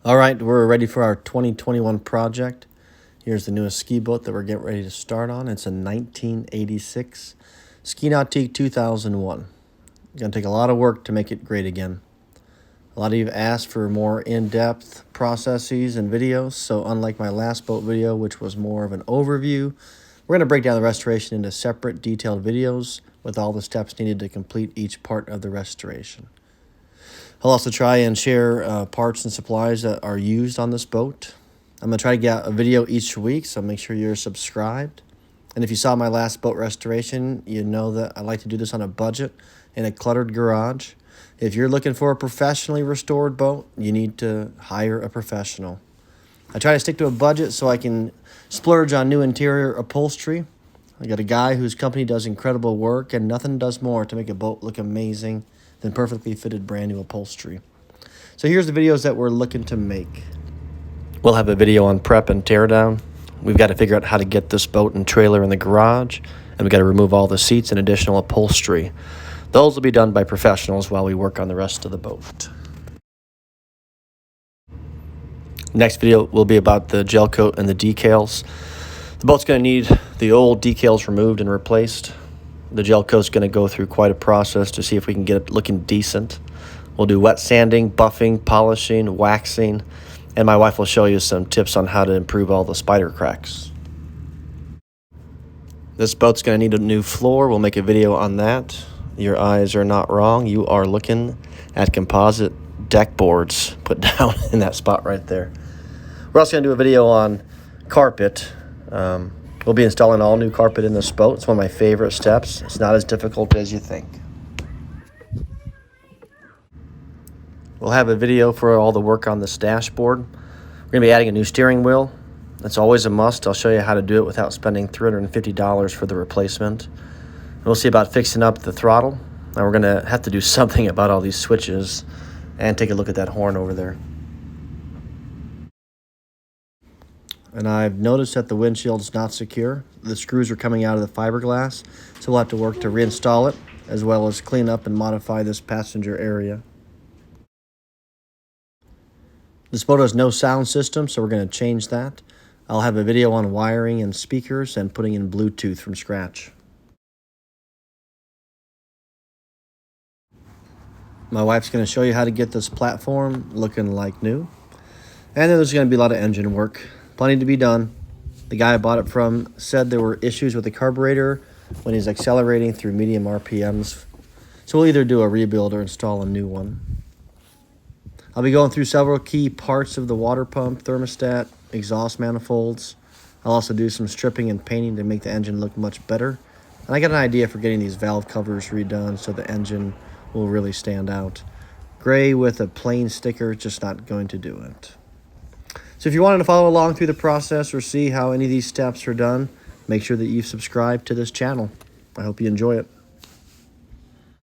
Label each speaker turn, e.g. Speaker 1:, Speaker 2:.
Speaker 1: All right, we're ready for our 2021 project. Here's the newest ski boat that we're getting ready to start on. It's a 1986 Ski Nautique 2001. It's going to take a lot of work to make it great again. A lot of you have asked for more in-depth processes and videos, so unlike my last boat video, which was more of an overview, we're going to break down the restoration into separate detailed videos with all the steps needed to complete each part of the restoration. I'll also try and share parts and supplies that are used on this boat. I'm going to try to get a video each week, so make sure you're subscribed. And if you saw my last boat restoration, you know that I like to do this on a budget in a cluttered garage. If you're looking for a professionally restored boat, you need to hire a professional. I try to stick to a budget so I can splurge on new interior upholstery. I got a guy whose company does incredible work, and nothing does more to make a boat look amazing than perfectly fitted brand new upholstery. So here's the videos that we're looking to make. We'll have a video on prep and teardown. We've got to figure out how to get this boat and trailer in the garage, and we've got to remove all the seats and additional upholstery. Those will be done by professionals while we work on the rest of the boat. Next video will be about the gel coat and the decals. The boat's going to need the old decals removed and replaced. The gel coat's going to go through quite a process to see if we can get it looking decent. We'll do wet sanding, buffing, polishing, waxing, and my wife will show you some tips on how to improve all the spider cracks. This boat's going to need a new floor. We'll make a video on that. Your eyes are not wrong. You are looking at composite deck boards put down in that spot right there. We're also going to do a video on carpet. We'll be installing all new carpet in this boat. It's one of my favorite steps. It's not as difficult as you think. We'll have a video for all the work on this dashboard. We're going to be adding a new steering wheel. That's always a must. I'll show you how to do it without spending $350 for the replacement. And we'll see about fixing up the throttle. And we're going to have to do something about all these switches and take a look at that horn over there. And I've noticed that the windshield is not secure. The screws are coming out of the fiberglass, so we'll have to work to reinstall it, as well as clean up and modify this passenger area. This boat has no sound system, so we're going to change that. I'll have a video on wiring and speakers and putting in Bluetooth from scratch. My wife's going to show you how to get this platform looking like new. And then there's going to be a lot of engine work. Plenty to be done. The guy I bought it from said there were issues with the carburetor when he's accelerating through medium RPMs. So we'll either do a rebuild or install a new one. I'll be going through several key parts of the water pump, thermostat, exhaust manifolds. I'll also do some stripping and painting to make the engine look much better. And I got an idea for getting these valve covers redone so the engine will really stand out. Gray with a plain sticker, just not going to do it. So if you wanted to follow along through the process or see how any of these steps are done, make sure that you've subscribed to this channel. I hope you enjoy it.